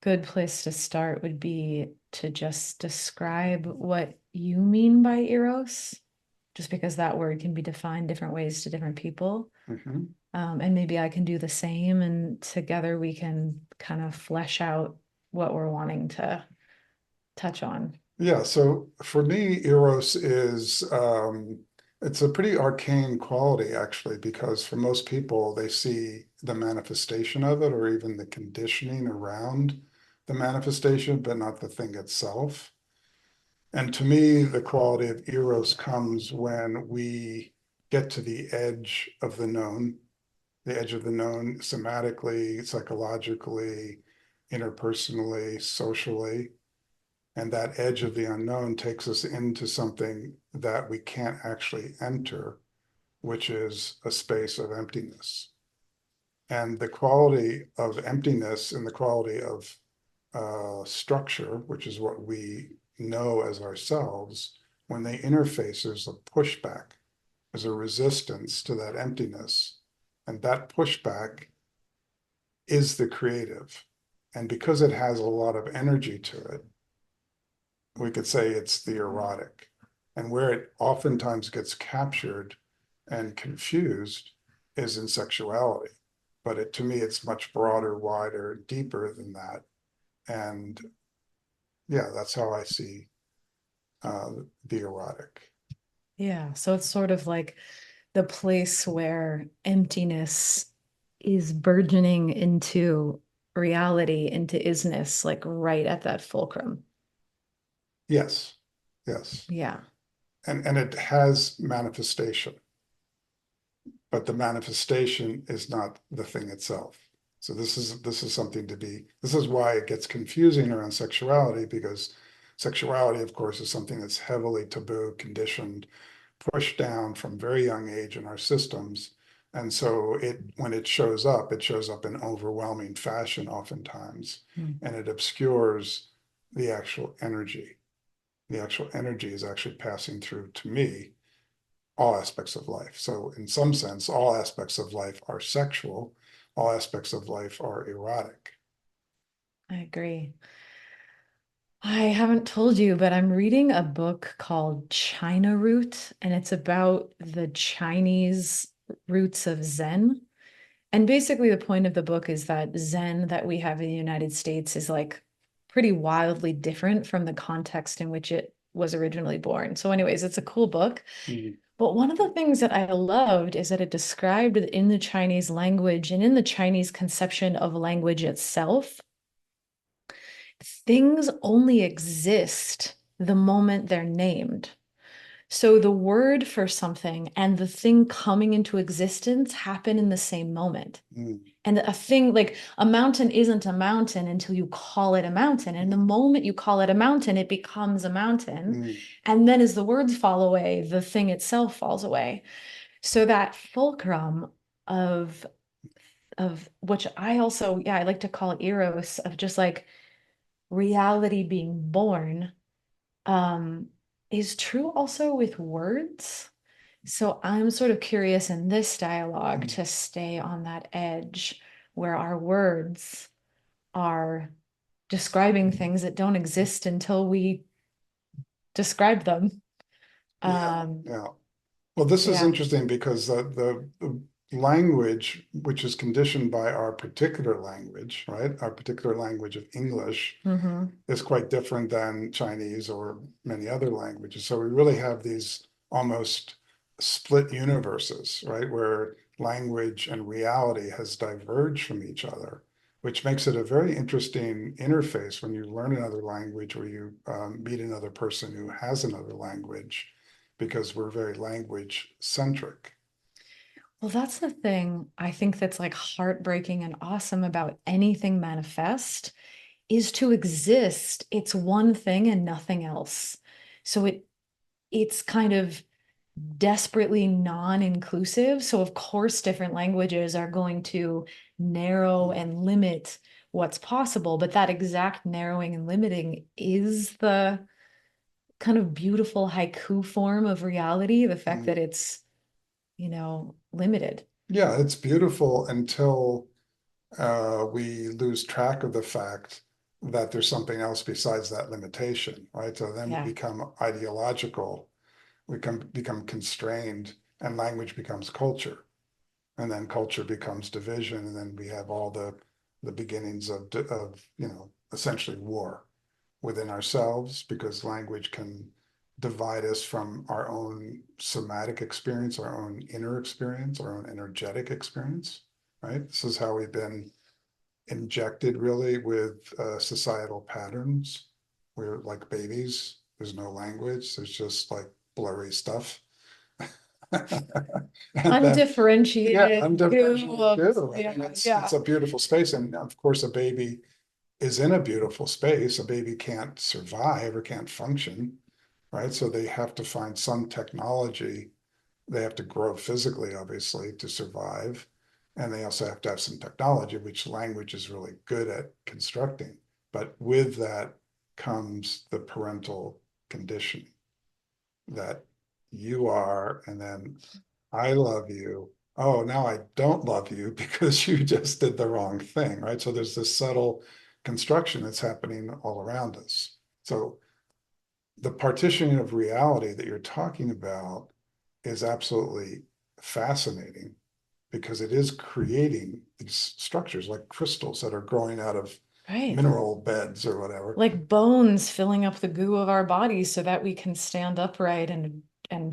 good place to start would be to just describe what you mean by Eros, just because that word can be defined different ways to different people. Mhm. And maybe I can do the same, and together we can kind of flesh out what we're wanting to touch on. Yeah, so for me, Eros is it's a pretty arcane quality actually, because for most people they see the manifestation of it or even the conditioning around the manifestation, but not the thing itself. And to me, the quality of Eros comes when we get to the edge of the edge of the known somatically, psychologically, interpersonally, socially. And that edge of the unknown takes us into something that we can't actually enter, which is a space of emptiness. And the quality of emptiness and the quality of structure, which is what we know as ourselves, when they interface, there's a pushback, there's a resistance to that emptiness. And that pushback is the creative. And because it has a lot of energy to it, we could say it's the erotic. And where it oftentimes gets captured and confused is in sexuality. But to me, it's much broader, wider, deeper than that. And yeah, that's how I see uh, the erotic. Yeah, so it's sort of like the place where emptiness is burgeoning into reality, into isness, like right at that fulcrum. Yes, yes. Yeah. And it has manifestation, but the manifestation is not the thing itself. So this is something to be, this is why it gets confusing around sexuality, because sexuality, of course, is something that's heavily taboo, conditioned, pushed down from very young age in our systems. And so when it shows up in overwhelming fashion oftentimes, Mm. and it obscures the actual energy. The actual energy is actually passing through, to me, all aspects of life. So in some sense, all aspects of life are sexual, all aspects of life are erotic. I agree. I haven't told you, but I'm reading a book called China Root, and it's about the Chinese roots of Zen. And basically, the point of the book is that Zen that we have in the United States is like pretty wildly different from the context in which it was originally born. So, anyways, it's a cool book. Mm. But one of the things that I loved is that it described in the Chinese language and in the Chinese conception of language itself, things only exist the moment they're named. So the word for something and the thing coming into existence happen in the same moment. Mm. And a thing like a mountain isn't a mountain until you call it a mountain. And the moment you call it a mountain, it becomes a mountain. Mm. And then as the words fall away, the thing itself falls away. So that fulcrum of which I also, yeah, I like to call Eros of just like reality being born, um, is true also with words. So I'm sort of curious in this dialogue Mm. to stay on that edge where our words are describing things that don't exist until we describe them. Yeah, Um, yeah. Well, this is yeah. interesting because the language, which is conditioned by our particular language, right? Our particular language of English Hmm. is quite different than Chinese or many other languages. So we really have these almost split universes, right? Where language and reality has diverged from each other, which makes it a very interesting interface when you learn another language or you meet another person who has another language, because we're very language centric. Well, that's the thing I think that's like heartbreaking and awesome about anything manifest is to exist. It's one thing and nothing else. So it's kind of desperately non-inclusive. So of course, different languages are going to narrow and limit what's possible, but that exact narrowing and limiting is the kind of beautiful haiku form of reality, the fact Mm. that it's, limited. Yeah, it's beautiful until we lose track of the fact that there's something else besides that limitation, right? So then we Yeah. become ideological, we become constrained, and language becomes culture. And then culture becomes division, and then we have all the beginnings of essentially war within ourselves, because language can divide us from our own somatic experience, our own inner experience, our own energetic experience, right? This is how we've been injected really with societal patterns. We're like babies. There's no language. There's just like blurry stuff. And then, yeah, Undifferentiated goo undifferentiated of, too. yeah, And it's yeah. a beautiful space. And of course, a baby is in a beautiful space. A baby can't survive or can't function, right? So they have to find some technology. They have to grow physically, obviously, to survive. And they also have to have some technology, which language is really good at constructing. But with that comes the parental conditioning that you are, and then I love you. Oh, now I don't love you because you just did the wrong thing, right? So there's this subtle construction that's happening all around us. So the partitioning of reality that you're talking about is absolutely fascinating, because it is creating these structures like crystals that are growing out of Right. mineral beds or whatever. Like bones filling up the goo of our bodies so that we can stand upright and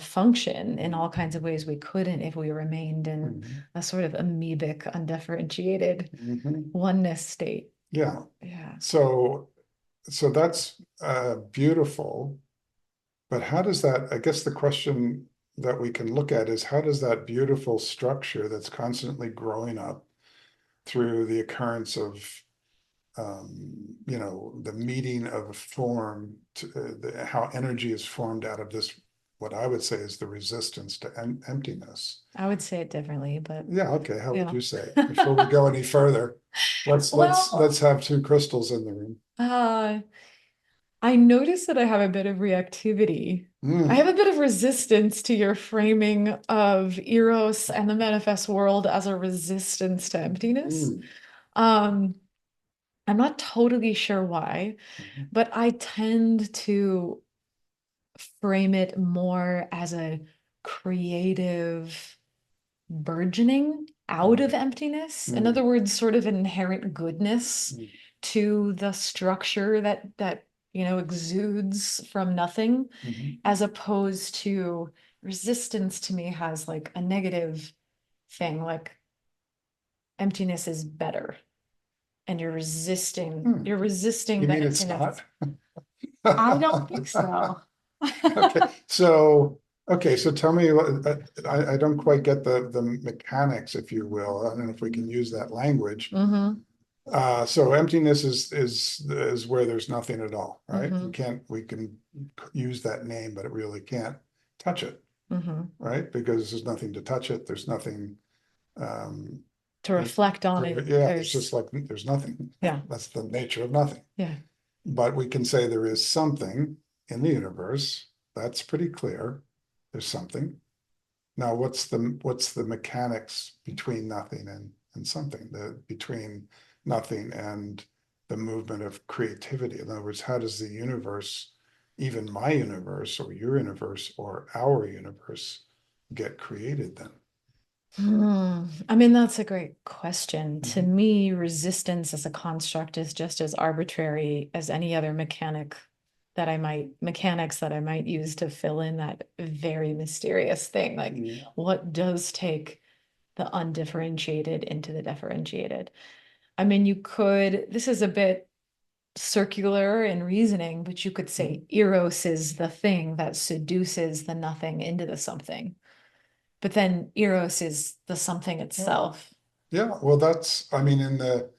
function in all kinds of ways we couldn't if we remained in Mhm. a sort of amoebic, undifferentiated Mhm. oneness state. Yeah. Yeah. So that's beautiful. But how does that, I guess the question that we can look at is, how does that beautiful structure that's constantly growing up through the occurrence of, the meeting of a form, how energy is formed out of this, what I would say is the resistance to emptiness. I would say it differently, but Yeah, okay, how would yeah. you say it? Before we go any further, let's Well, have two crystals in the room. uh, I notice that I have a bit of reactivity. I have Mm, a bit of resistance to your framing of Eros and the manifest world as a resistance to emptiness. mm, Um, I'm not totally sure why, mhm, but I tend to frame it more as a creative burgeoning out of emptiness. In mm, other words, sort of inherent goodness mm, to the structure that exudes from nothing, mhm. as opposed to resistance to me has like a negative thing, like emptiness is better. And Hmm. you're resisting You the mean it's emptiness. not? I don't think so. Okay, so, okay, so tell me, I don't quite get the mechanics, if you will. I don't know if we can use that language. Mm-hmm. So emptiness is where there's nothing at all, right? Mm-hmm. We can use that name, but it really can't touch it, Mm-hmm. right? Because there's nothing to touch it. There's nothing, um, To reflect on it, yeah, it's just there's like, there's nothing. yeah, That's the nature of nothing. yeah. But we can say there is something in the universe. That's pretty clear. There's something. Now, what's the mechanics between nothing and something, between nothing and the movement of creativity? In other words, how does the universe, even my universe or your universe or our universe, get created then? I mean, that's a great question. To Mhm. me, resistance as a construct is just as arbitrary as any other mechanics that I might use to fill in that very mysterious thing. Like, Yeah. what does take the undifferentiated into the differentiated? I mean, this is a bit circular in reasoning, but you could say Mhm. Eros is the thing that seduces the nothing into the something. But then Eros is the something Yeah. itself. Yeah. Well, I mean, in the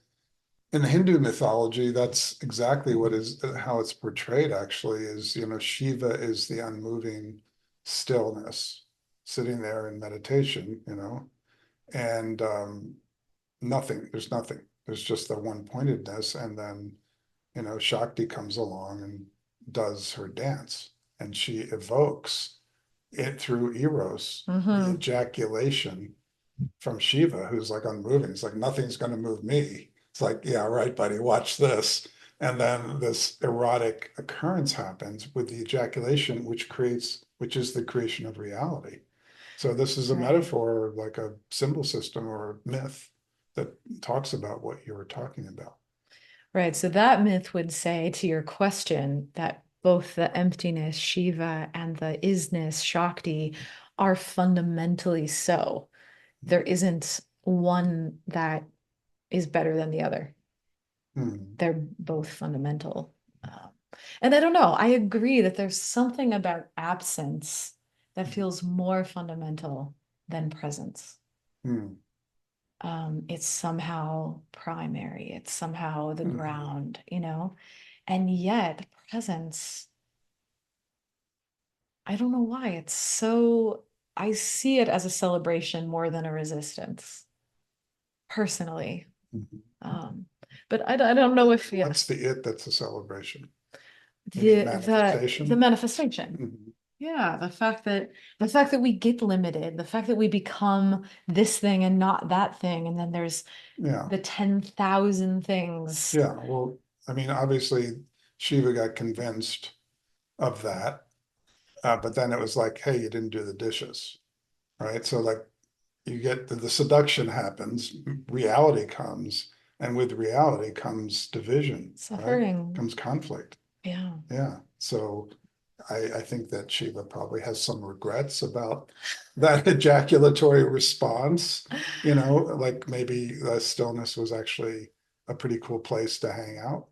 Hindu mythology, that's exactly what is how it's portrayed, actually, is, Shiva is the unmoving stillness, sitting there in meditation, and nothing, there's nothing. There's just the one pointedness, and then, Shakti comes along and does her dance, and she evokes it through Eros, the Mm-hmm. ejaculation from Shiva, who's like unmoving. It's like, nothing's going to move me. It's like, yeah, right, buddy, watch this. And then this erotic occurrence happens with the ejaculation, which is the creation of reality. So this is a Right. metaphor, like a symbol system or a myth that talks about what you were talking about. Right. So that myth would say to your question that both the emptiness, Shiva, and the isness, Shakti, are fundamentally so. There isn't one that is better than the other. Hmm. They're both fundamental. Um, and I don't know, I agree that there's something about absence that feels more fundamental than presence. Hmm. It's somehow primary, it's somehow the Hmm. ground, and yet presence, I don't know why it's so, I see it as a celebration more than a resistance, personally. Hmm. Um, but I don't know if, yeah, What's the it that's a celebration? Maybe the manifestation? manifestation. Mhm. Yeah, the fact that we get limited, the fact that we become this thing and not that thing, and then there's Yeah, the 10,000 things. yeah. Well, I mean, obviously Shiva got convinced of that, but then it was like, hey, you didn't do the dishes, right? So like you get the seduction happens, reality comes, and with reality comes division, right? Suffering. Comes conflict. Yeah. Yeah. So I think that Shiva probably has some regrets about that ejaculatory response. Like maybe the stillness was actually a pretty cool place to hang out.